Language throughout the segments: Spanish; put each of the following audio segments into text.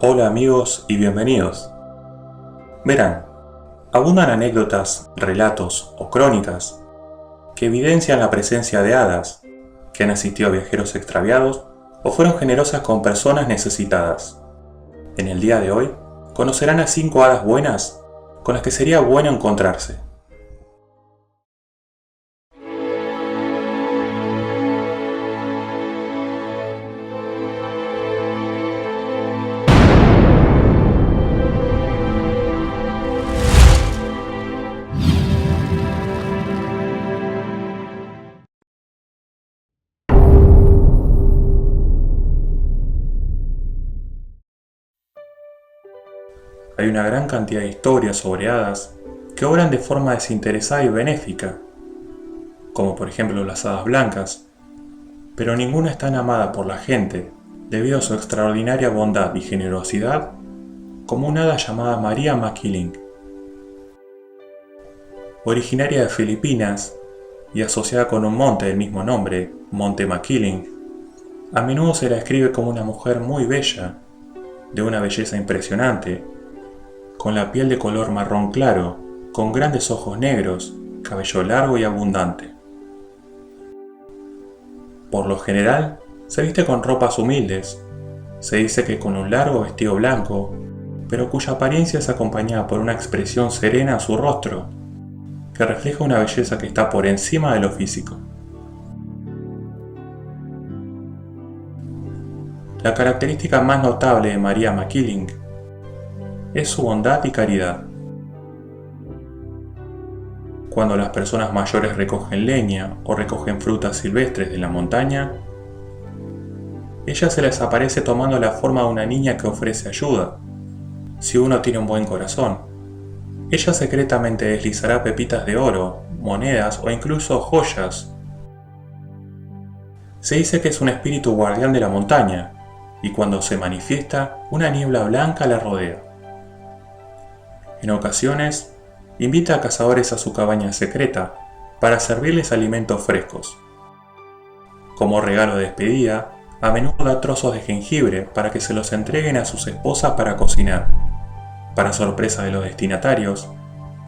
Hola amigos y bienvenidos. Verán, abundan anécdotas, relatos o crónicas que evidencian la presencia de hadas que han asistido a viajeros extraviados o fueron generosas con personas necesitadas. En el día de hoy conocerán a 5 hadas buenas con las que sería bueno encontrarse. Hay una gran cantidad de historias sobre hadas que obran de forma desinteresada y benéfica, como por ejemplo las hadas blancas, pero ninguna es tan amada por la gente debido a su extraordinaria bondad y generosidad como una hada llamada Maria Makiling. Originaria de Filipinas y asociada con un monte del mismo nombre, Monte Makiling, a menudo se la describe como una mujer muy bella, de una belleza impresionante, con la piel de color marrón claro, con grandes ojos negros, cabello largo y abundante. Por lo general, se viste con ropas humildes. Se dice que con un largo vestido blanco, pero cuya apariencia es acompañada por una expresión serena a su rostro, que refleja una belleza que está por encima de lo físico. La característica más notable de Maria Makiling es su bondad y caridad. Cuando las personas mayores recogen leña o recogen frutas silvestres de la montaña, ella se les aparece tomando la forma de una niña que ofrece ayuda. Si uno tiene un buen corazón, ella secretamente deslizará pepitas de oro, monedas o incluso joyas. Se dice que es un espíritu guardián de la montaña, y cuando se manifiesta, una niebla blanca la rodea. En ocasiones, invita a cazadores a su cabaña secreta para servirles alimentos frescos. Como regalo de despedida, a menudo da trozos de jengibre para que se los entreguen a sus esposas para cocinar. Para sorpresa de los destinatarios,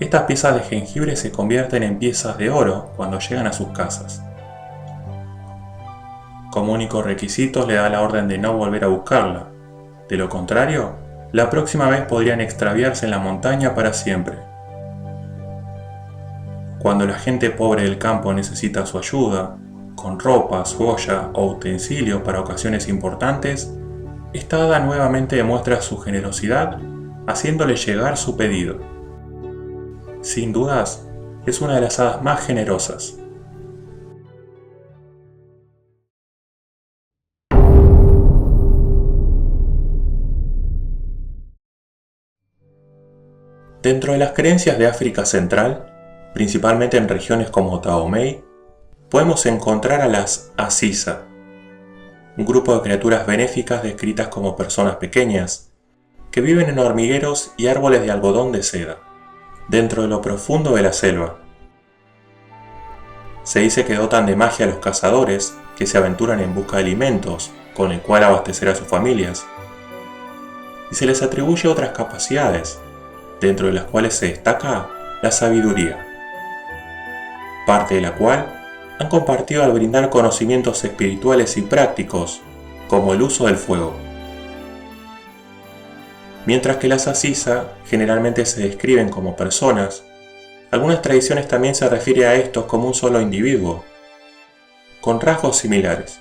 estas piezas de jengibre se convierten en piezas de oro cuando llegan a sus casas. Como único requisito le da la orden de no volver a buscarla. De lo contrario, la próxima vez podrían extraviarse en la montaña para siempre. Cuando la gente pobre del campo necesita su ayuda, con ropas, joyas o utensilios para ocasiones importantes, esta hada nuevamente demuestra su generosidad, haciéndole llegar su pedido. Sin dudas, es una de las hadas más generosas. Dentro de las creencias de África Central, principalmente en regiones como Dahomey, podemos encontrar a las Asisa, un grupo de criaturas benéficas descritas como personas pequeñas, que viven en hormigueros y árboles de algodón de seda, dentro de lo profundo de la selva. Se dice que dotan de magia a los cazadores que se aventuran en busca de alimentos con el cual abastecer a sus familias, y se les atribuye otras capacidades, dentro de las cuales se destaca la sabiduría, parte de la cual han compartido al brindar conocimientos espirituales y prácticos, como el uso del fuego. Mientras que las Asisa generalmente se describen como personas, algunas tradiciones también se refieren a estos como un solo individuo, con rasgos similares.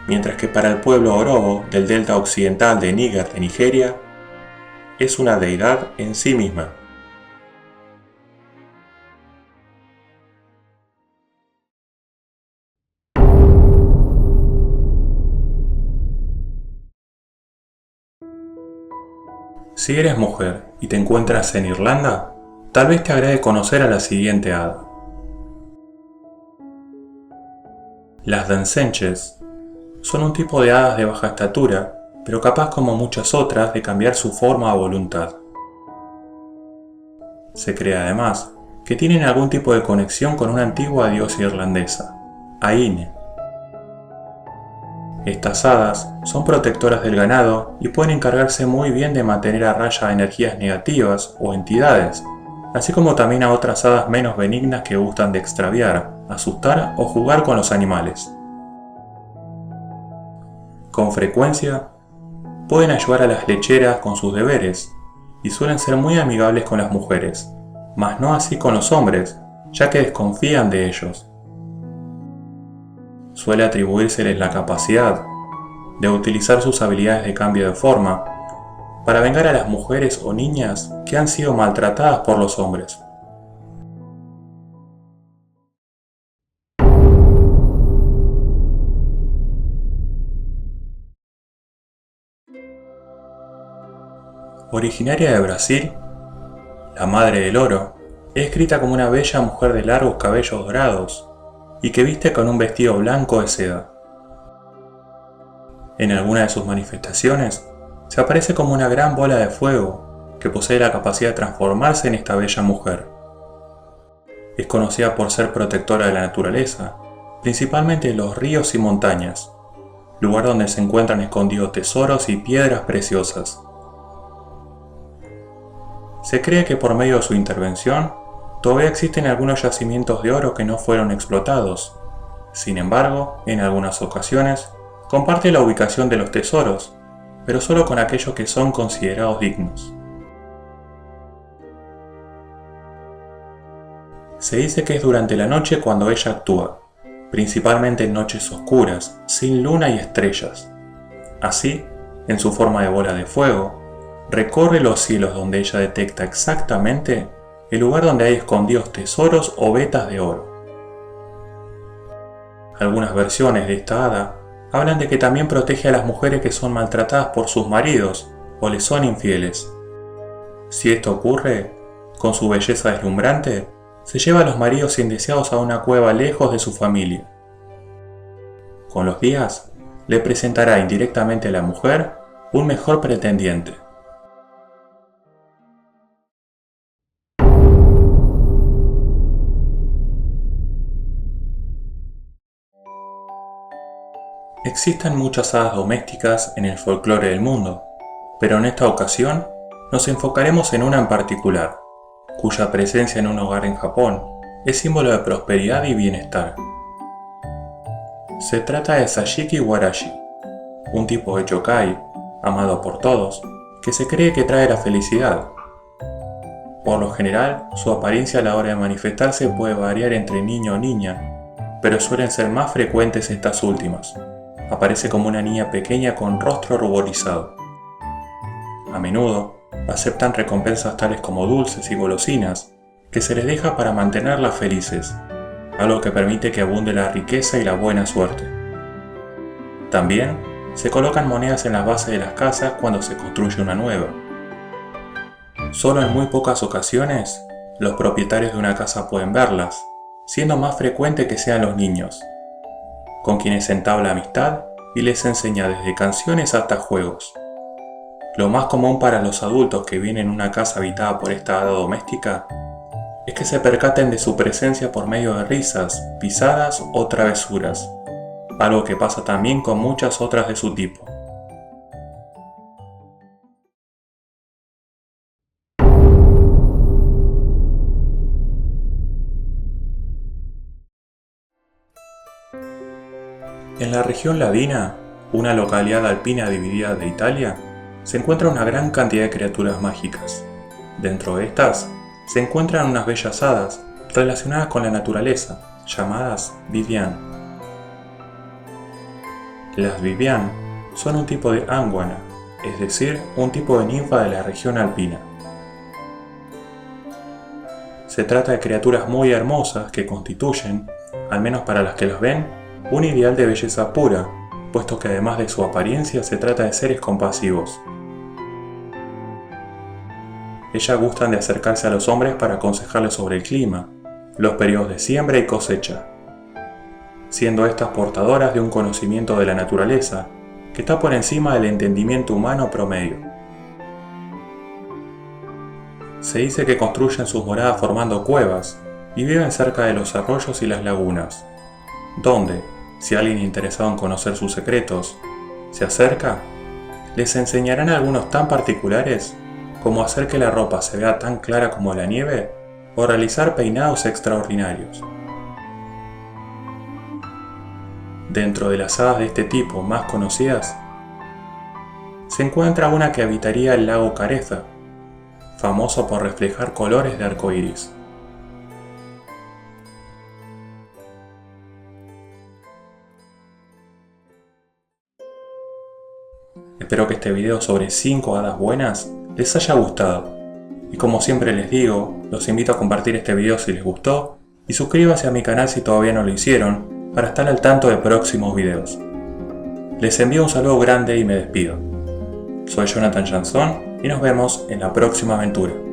Mientras que para el pueblo Orobo del delta occidental de Níger de Nigeria, es una deidad en sí misma. Si eres mujer y te encuentras en Irlanda, tal vez te agrade conocer a la siguiente hada. Las Dansenches son un tipo de hadas de baja estatura, pero capaz como muchas otras de cambiar su forma a voluntad. Se cree además que tienen algún tipo de conexión con una antigua diosa irlandesa, Aine. Estas hadas son protectoras del ganado y pueden encargarse muy bien de mantener a raya energías negativas o entidades, así como también a otras hadas menos benignas que gustan de extraviar, asustar o jugar con los animales. Con frecuencia, pueden ayudar a las lecheras con sus deberes y suelen ser muy amigables con las mujeres, mas no así con los hombres, ya que desconfían de ellos. Suele atribuírseles la capacidad de utilizar sus habilidades de cambio de forma para vengar a las mujeres o niñas que han sido maltratadas por los hombres. Originaria de Brasil, la madre del oro es descrita como una bella mujer de largos cabellos dorados y que viste con un vestido blanco de seda. En alguna de sus manifestaciones se aparece como una gran bola de fuego que posee la capacidad de transformarse en esta bella mujer. Es conocida por ser protectora de la naturaleza, principalmente los ríos y montañas, lugar donde se encuentran escondidos tesoros y piedras preciosas. Se cree que por medio de su intervención, todavía existen algunos yacimientos de oro que no fueron explotados. Sin embargo, en algunas ocasiones, comparte la ubicación de los tesoros, pero solo con aquellos que son considerados dignos. Se dice que es durante la noche cuando ella actúa, principalmente en noches oscuras, sin luna y estrellas. Así, en su forma de bola de fuego, recorre los cielos donde ella detecta exactamente el lugar donde hay escondidos tesoros o vetas de oro. Algunas versiones de esta hada hablan de que también protege a las mujeres que son maltratadas por sus maridos o les son infieles. Si esto ocurre, con su belleza deslumbrante, se lleva a los maridos indeseados a una cueva lejos de su familia. Con los días, le presentará indirectamente a la mujer un mejor pretendiente. Existen muchas hadas domésticas en el folclore del mundo, pero en esta ocasión nos enfocaremos en una en particular, cuya presencia en un hogar en Japón es símbolo de prosperidad y bienestar. Se trata de Sashiki Warashi, un tipo de yokai, amado por todos, que se cree que trae la felicidad. Por lo general, su apariencia a la hora de manifestarse puede variar entre niño o niña, pero suelen ser más frecuentes estas últimas. Aparece como una niña pequeña con rostro ruborizado. A menudo, aceptan recompensas tales como dulces y golosinas, que se les deja para mantenerlas felices, algo que permite que abunde la riqueza y la buena suerte. También, se colocan monedas en las bases de las casas cuando se construye una nueva. Solo en muy pocas ocasiones, los propietarios de una casa pueden verlas, siendo más frecuente que sean los niños, con quienes entabla amistad y les enseña desde canciones hasta juegos. Lo más común para los adultos que vienen a una casa habitada por esta hada doméstica es que se percaten de su presencia por medio de risas, pisadas o travesuras, algo que pasa también con muchas otras de su tipo. En la región Ladina, una localidad alpina dividida de Italia, se encuentra una gran cantidad de criaturas mágicas. Dentro de estas, se encuentran unas bellas hadas relacionadas con la naturaleza, llamadas Vivian. Las Vivian son un tipo de ánguana, es decir, un tipo de ninfa de la región alpina. Se trata de criaturas muy hermosas que constituyen, al menos para las que las ven, un ideal de belleza pura, puesto que además de su apariencia se trata de seres compasivos. Ellas gustan de acercarse a los hombres para aconsejarles sobre el clima, los periodos de siembra y cosecha, siendo estas portadoras de un conocimiento de la naturaleza que está por encima del entendimiento humano promedio. Se dice que construyen sus moradas formando cuevas y viven cerca de los arroyos y las lagunas, donde, Si alguien interesado en conocer sus secretos se acerca, les enseñarán algunos tan particulares como hacer que la ropa se vea tan clara como la nieve o realizar peinados extraordinarios. Dentro de las hadas de este tipo más conocidas, se encuentra una que habitaría el lago Careza, famoso por reflejar colores de arco iris. Espero que este video sobre 5 hadas buenas les haya gustado. Y como siempre les digo, los invito a compartir este video si les gustó y suscríbanse a mi canal si todavía no lo hicieron para estar al tanto de próximos videos. Les envío un saludo grande y me despido. Soy Jonathan Jansson y nos vemos en la próxima aventura.